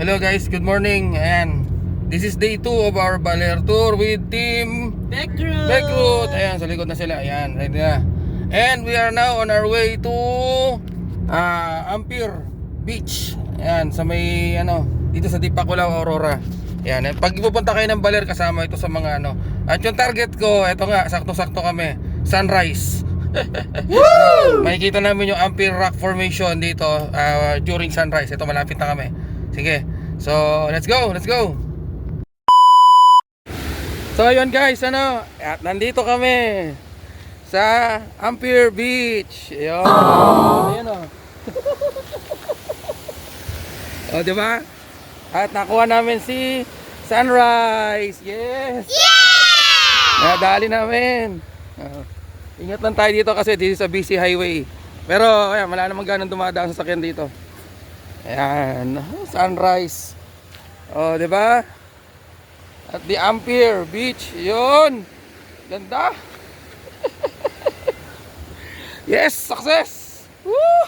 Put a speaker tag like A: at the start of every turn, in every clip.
A: Hello guys, good morning. Ayan, this is day 2 of our Baler tour with Team Beckrut. Ayan, sa likod na sila. Ayan, ready na. And we are now on our way to Ampere Beach. Ayan, sa may dito sa Dipakulaw, Aurora. Ayan, pag pupunta kayo ng Baler, kasama ito sa mga At yung target ko, ito nga, sakto-sakto kami, sunrise. Makikita namin yung Ampere Rock Formation dito during sunrise. Ito, malapit na kami. Sige, so let's go. So ayun guys, at nandito kami sa Ampere Beach. Ayun. Ayun o, diba? At nakuha namin si sunrise. Yes. Yeah! Nadali namin. Ingat lang tayo dito kasi this is a busy highway. Pero ayan, wala namang ganun dumadaan sa sakyan dito. Ayan, sunrise. Oh, 'di ba? At the Ampere Beach, 'yun. Ganda. Yes, success. Woo!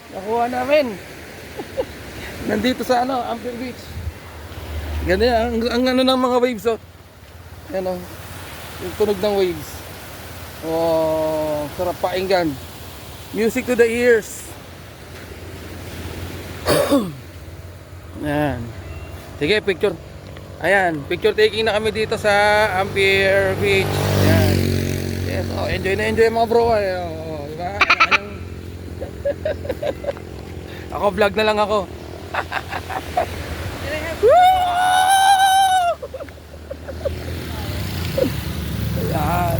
A: Nakuha namin. Nandito sa Ampere Beach. Ganda ang ng mga waves, oh. Ayan, oh. Yung tunog ng waves. Oh, sarap pakinggan. Music to the ears. Ayan. Sige, picture. Ayan, picture taking na kami dito sa Ampere Beach. Ayan. Yes, oh, enjoy mga bro. Oh, diba? Ako vlog na lang ako. Ayan.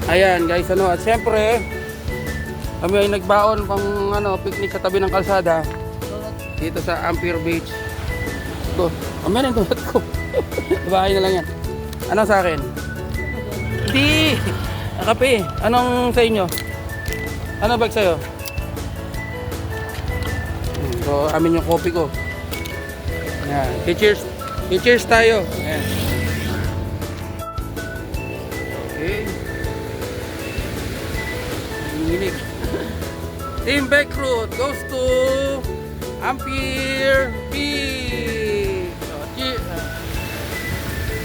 A: Ayan guys, at syempre kami ay nagbaon pang picnic sa tabi ng kalsada dito sa Ampere Beach. Ito, amen ang tulad ko. Bahay na lang yan. Ano sa akin? Di! Kape, anong sa inyo? Ano bag sa'yo? So, amin yung coffee ko. Ayan, cheers. Cheers tayo. Ayan. Okay. Team Beckrut goes to Ampere Beach. Cheers!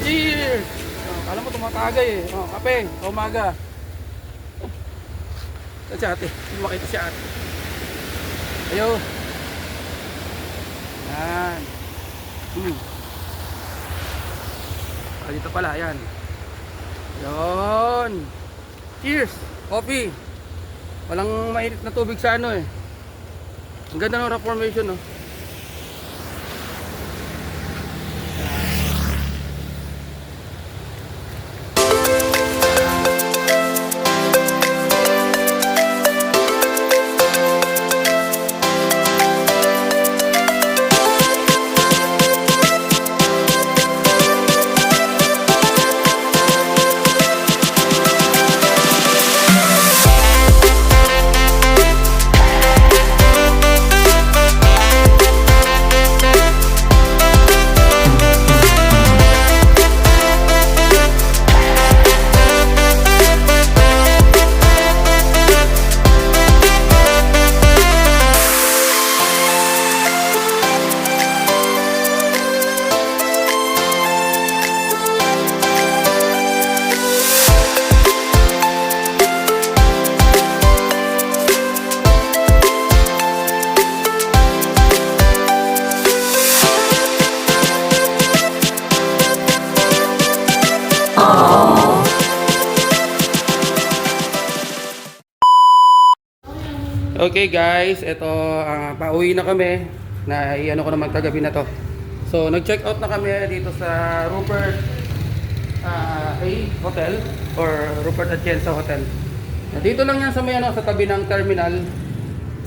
A: Cheers! Kala mo tumatagay eh. Kape, sa umaga. Saan si ate? Hindi makita si ate. Ayo. Yan. Dito pala, yan. Yon. Cheers! Coffee. Walang mainit na tubig sa eh. Ang ganda ng rock formation, no? Okay guys, ito pauwi na kami. Na iano ko naman kagabi na to. So nag-check out na kami dito sa Rupert A Hotel or Rupert Atienza Hotel. Dito lang yan sa may ano, sa tabi ng terminal,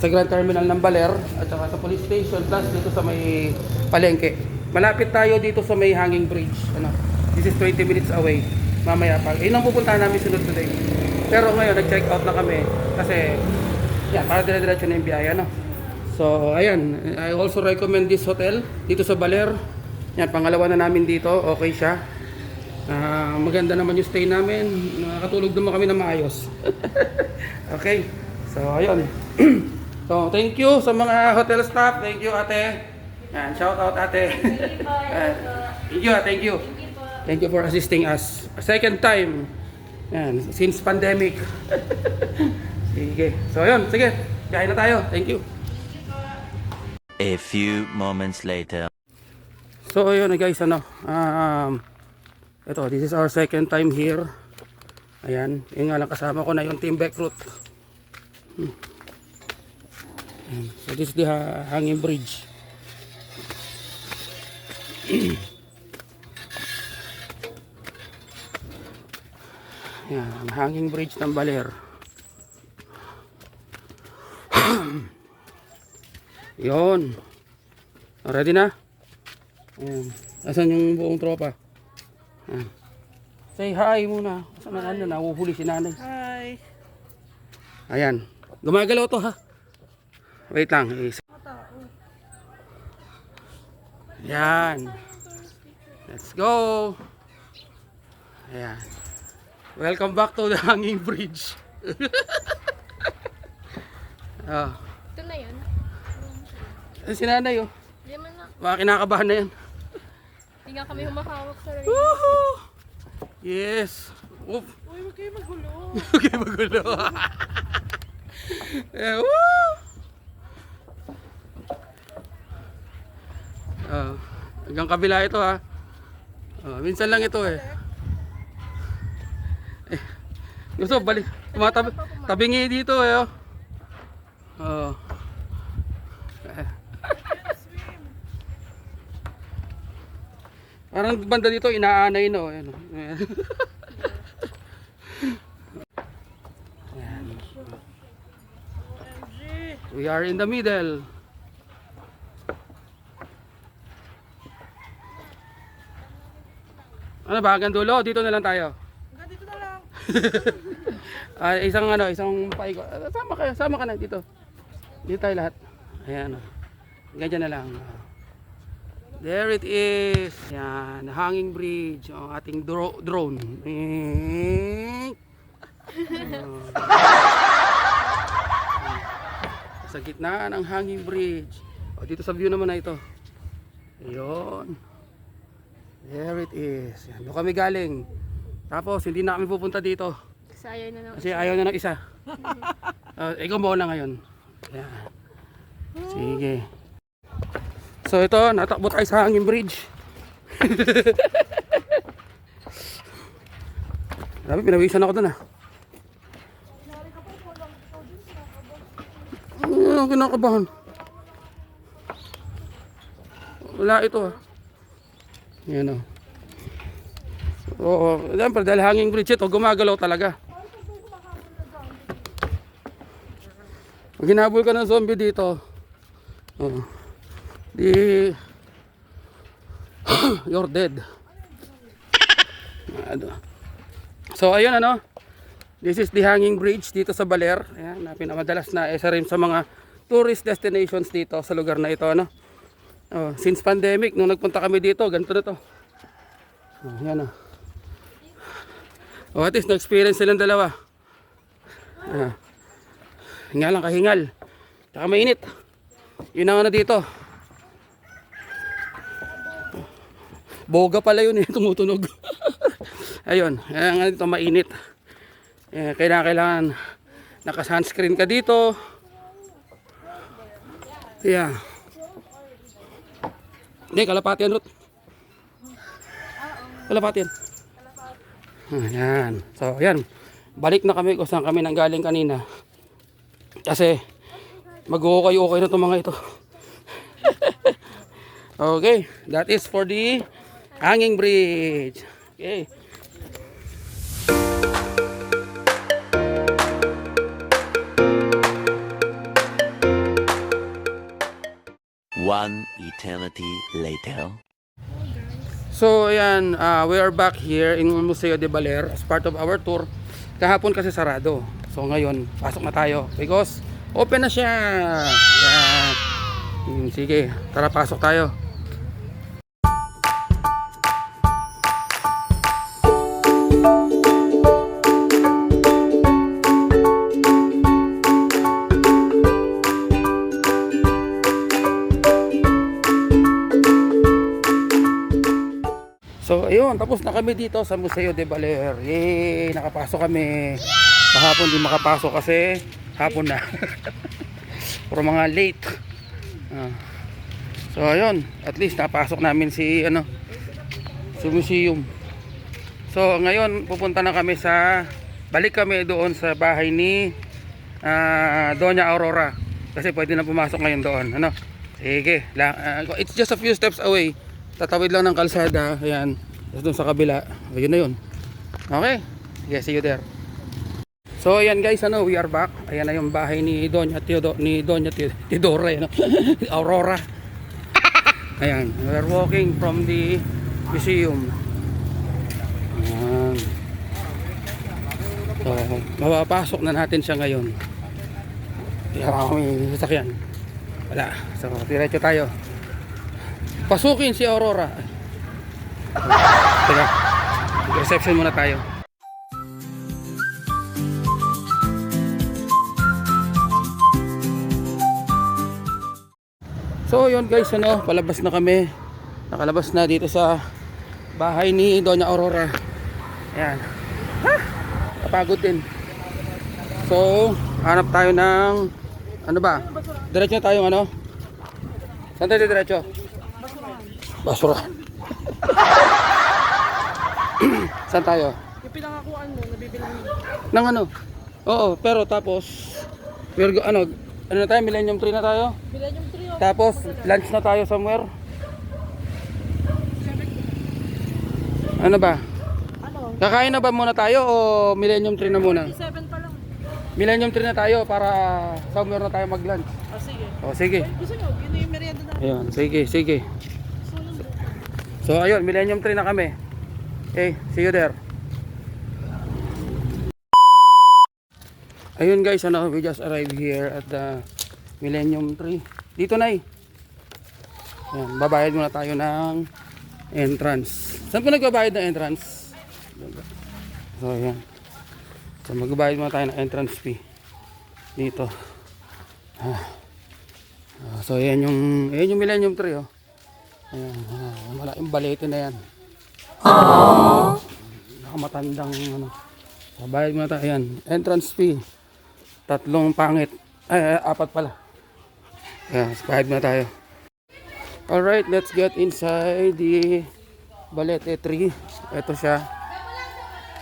A: sa Grand Terminal ng Baler at saka sa police station plus dito sa may palengke. Malapit tayo dito sa may hanging bridge. Ano, this is 20 minutes away. Mamaya pa. Yun ang pupuntahan namin sunod today. Pero ngayon nag-check out na kami kasi yan, para dire-diretso na yung biyahe, no? So, ayan, I also recommend this hotel dito sa Baler. Yan, pangalawa na namin dito, okay siya. Maganda naman yung stay namin. Nakakatulog naman kami na maayos. Okay, so ayun. So, thank you sa mga hotel staff. Thank you, ate. Yan, shout out, ate. Thank you, thank you. Thank you for assisting us. A second time. Yan, since pandemic. Sige. So, ayun, sige. Kain na tayo. Thank you.
B: A few moments later.
A: So ayun guys, ano, ito, this is our second time here. Ayan, yung nga lang kasama ko na yung Team Bekrut. So this is the hanging bridge. Ayan, ang hanging bridge ng Baler. Yon. Ready na? Ayan. Asan yung buong tropa? Ayan. Say hi muna. Asan na ano? Nahuhuli si nanay.
C: Hi.
A: Ayan. Gumagalaw to ha. Wait lang. Ayan. Let's go. Ayan. Welcome back to the hanging bridge. Oh.
C: Ito na yun.
A: Si nanay oh.
C: Di man na.
A: Baka kinakabahan na yan.
C: Hindi nga kami humahawak sa rin.
A: Woohoo! Yes. Oop.
C: Uy, huwag kayo magulo.
A: Okay, magulo. Yeah, woo! Hanggang kabila ito ha. Minsan lang ito eh. Gusto, balik. Tabingi dito eh. Oh. Parang banda dito inaanay no. Ayan. Ayan. We are in the middle. Ano ba? Hanggang dulo? Dito na lang tayo.
C: Hanggang dito na lang.
A: Isang paigo. Sama ka na dito. Dito tayo lahat. Ayan. Ganyan na lang. There it is. Yan, hanging bridge. Ang ating drone. Sa gitna ng hanging bridge. Dito sa view naman na ito. Ayun. There it is. Yan, doon kami galing. Tapos hindi na kami pupunta dito. Kasi ayaw na ng isa. Ikaw mo na ngayon. Yan. Sige. So ito, natakbo tayo sa hanging bridge. Grabe, pinawisan ako dun ah. Ano, kinakabahan. Wala ito ah. Yan o. Oo, siyempre dahil hanging bridge ito, gumagalaw talaga. Pag hinabol ka ng zombie dito, you're dead. So ayun ano, this is the hanging bridge dito sa Baler. Ayan, pinamadalas na isa rin sa mga tourist destinations dito sa lugar na ito ano. Since pandemic nung nagpunta kami dito, ganito na to. Ayan at least na-experience silang dalawa. Hingal lang, kahingal. Tsaka mainit. Yun ang ano dito. Boga pala yun eh, tumutunog. Ayun, ang dito mainit. Kailangan naka-sunscreen ka dito. Yeah. Hindi, kalapati yan, Ruth. Kalapati yan. Ayan. So, ayan. Balik na kami kung saan kami nanggaling kanina. Kasi,
D: Mag-okay na itong mga ito. Okay, that is for the hanging bridge. Okay.
B: One eternity later.
D: So ayan, we are back here in Museo de Baler as part of our tour. Kahapon kasi sarado. So ngayon, pasok na tayo because open na siya. Yan. Sige, tara pasok tayo. So ayun, tapos na kami dito sa Museo de Baler. Yay, nakapasok kami. Kahapon di makapasok kasi hapon na. Puro mga late. So ayun, at least napasok namin si si museum. So ngayon pupunta na kami balik kami doon sa bahay ni Doña Aurora. Kasi pwede na pumasok ngayon doon, Sige, it's just a few steps away. Tatawid lang ng kalsada, ayan. Tapos doon sa kabila, ayun na yun. Okay, yeah, see you there. So ayan guys, we are back. Ayan na yung bahay ni Doña Teodora, Aurora. Ayan, we are walking from the museum. Ayan. So, mapapasok na natin siya ngayon. Kaya kami sasakyan. Wala, so diretso tayo. Pasukin si Aurora. Teka, reception muna tayo. So yun guys, palabas na kami. Nakalabas na dito sa bahay ni Doña Aurora. Ayan. Kapagod din. So, hanap tayo ng diretso tayo Saan tayo diretso? Basura. Saan tayo?
C: Yung pinangakuan mo, nabibilang mo.
D: Nang Oo, pero tapos na tayo, Millennium Tree na tayo.
C: Millennium Tree.
D: Tapos lunch na tayo somewhere. Ano ba? Kakain na ba muna tayo o Millennium Tree na muna?
C: 7 pa lang.
D: Millennium Tree na tayo para somewhere na tayo mag-lunch.
C: Sige.
D: O sige.
C: Gusto nyo, yun yung merienda na.
D: Ayun, sige. So ayun, Millennium Tree na kami. Okay, see you there. Ayun guys, we just arrived here at the Millennium Tree. Dito na Ayan, babayad muna tayo ng entrance. Saan po nagbabayad ng entrance? So ayan. So magbabayad muna tayo ng entrance fee. Dito. So ayan yung Millennium Tree Ayan, malaking balete na yan. Nakamatandang So bayad muna tayo. Ayan, entrance fee. 3 pangit. Ay, 4 pala. Ayan, bayad muna tayo. Alright, let's get inside the balete tree. Ito siya.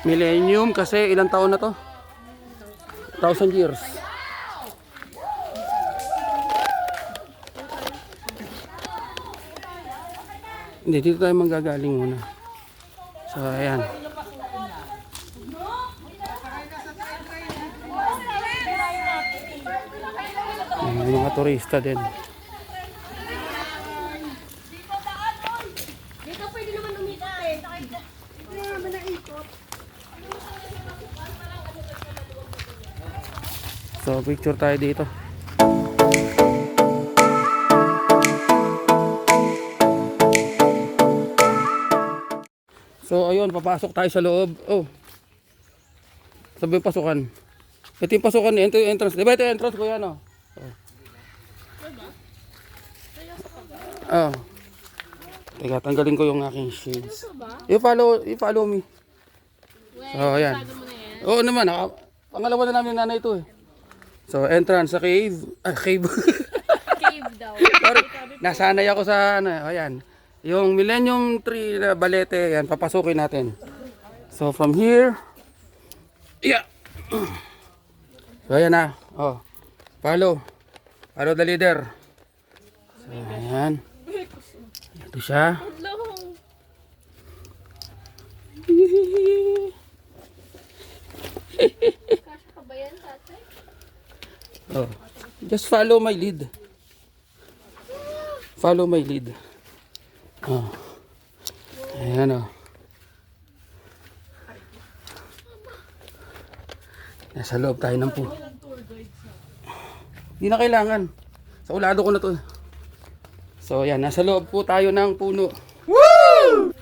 D: Millennium kasi ilang taon na to? 1,000 years. Hindi, dito tayo manggagaling muna. So, ayan. May mga turista din.
C: Dito pwede naman umikot eh. Hindi naman naikot.
D: So, picture tayo dito. So, ayun, papasok tayo sa loob. Oh. Sabi yung pasukan. Ito yung pasukan, ito yung entrance. Diba ito yung entrance, kuya, Oh. Teka, tanggalin ko yung aking shades. You follow me. So, ayan. Oo naman, pangalawa na namin nanay ito So, entrance sa cave. Cave.
C: Cave daw.
D: Sorry, nasanay ako sa ayan. Yung Millennium Tree na balete, yan, papasukin natin. So, from here, yeah. So, ayan na. Follow. Follow the leader. So, ayan. Ito siya.
C: Kasha ka ba yan, tatay?
D: Oh. Just follow my lead. Follow my lead. Oh. Ayan oh. Nasa loob tayo ng puno. Hindi na kailangan. Sa ulado ko na to. So yan, nasa loob po tayo ng puno. Woo!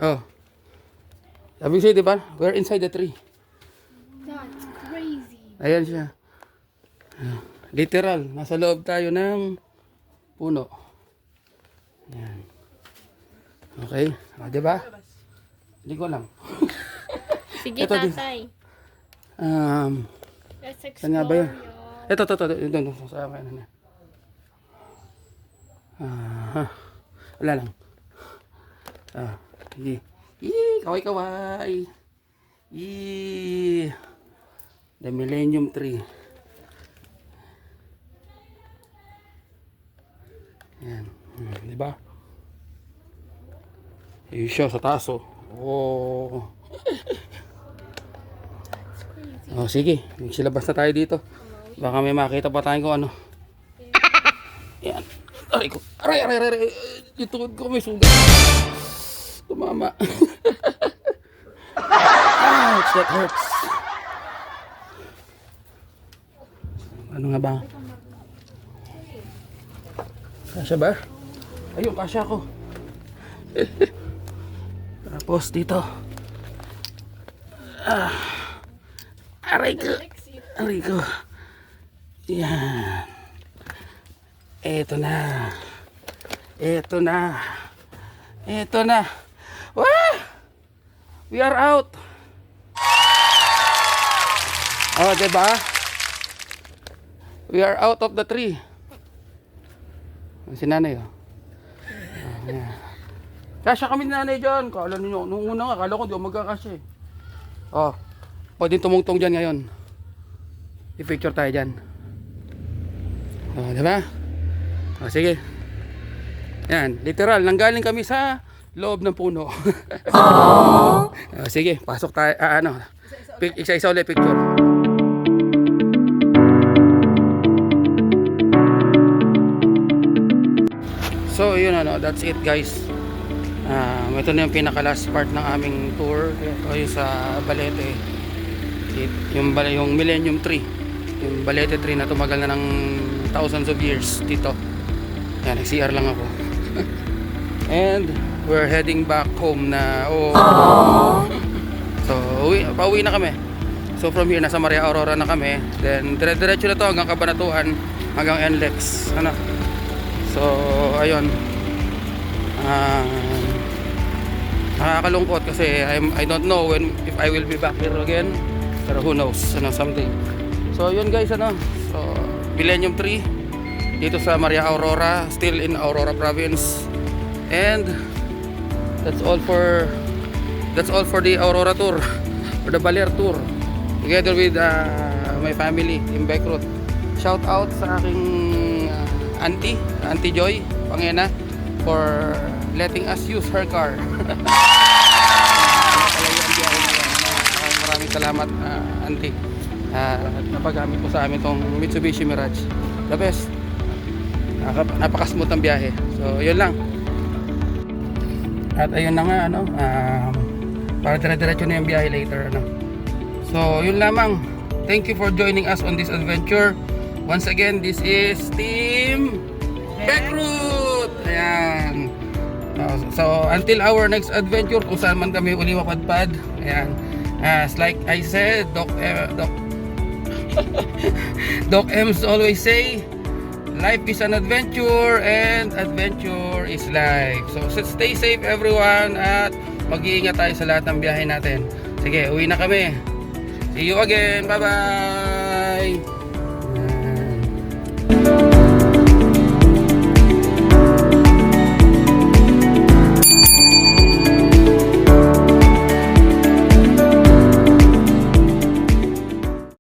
D: Oh. Sabi ko sa'yo, di ba? We're inside the tree.
C: That's crazy.
D: Ayan siya. Literal, nasa loob tayo ng puno. Ayan. Okay, o, di ba? Hindi ko lang.
C: Sige,
D: Ito,
C: tatay. Let's explore.
D: Saan nga ba yun?
C: Yo.
D: Ito, sa akin. Ano. Wala lang. Kaway-kaway. The Millennium Tree. Yan. Di ba? Yun siya sa taas, oh. Oh. Oh, sige. Magsilabas na tayo dito. Baka may makita pa tayo kung ano. Yan. Aray ko. Aray. Yung tuhod ko may sugat. Tumama. Ouch, that hurts. Ano nga ba? Kasya ba? Ayun, kasya ko. Tapos dito. Aray ko. Yan. Ito na. Wah! We are out. Oh, diba? We are out of the tree. Si nanay, oh. Ayan. Kasya kami ni nanay dyan. Kala ninyo, nung una nga, kala ko di ako magkakasya eh. Oh, pwede tumungtong dyan ngayon. I-picture tayo dyan. Oh, diba? Oh, sige. Yan, literal, nanggaling kami sa loob ng puno. Oh, sige, pasok tayo. Isa-isa ulit picture. So, yun that's it guys. Ito na yung pinaka last part ng aming tour. Ito yung sa Balete. Yung Millennium Tree. Yung Balete Tree na tumagal na ng thousands of years dito. Yan, nag-CR lang ako. And we're heading back home na. So, pauwi na kami. So from here, nasa Maria Aurora na kami. Then dire-diretso na to hanggang Cabanatuan, hanggang NLEX. So, ayun. Nakakalungkot kasi I don't know if I will be back here again. Pero who knows, someday. So, yun guys, So, Millennium Tree dito sa Maria Aurora, still in Aurora Province. And that's all for the Aurora tour, or the Baler tour, together with my family in Becrut. Shout out sa aking Auntie Joy Pangena for letting us use her car. Maraming salamat, Auntie. Napagamit po sa amin tong Mitsubishi Mirage. The best. Napaka-smooth ang biyahe. So, yun lang. At ayun na nga, para dire-diretso na yung biyahe later, So, yun lamang. Thank you for joining us on this adventure. Once again, this is Team Becrut. Ayan. So, until our next adventure, kung saan man kami uli mapadpad. Ayan. As like I said, Doc M's always say, life is an adventure and adventure is life. So stay safe everyone at mag-iingat tayo sa lahat ng biyahe natin. Sige, uwi na kami. See you again. Bye-bye.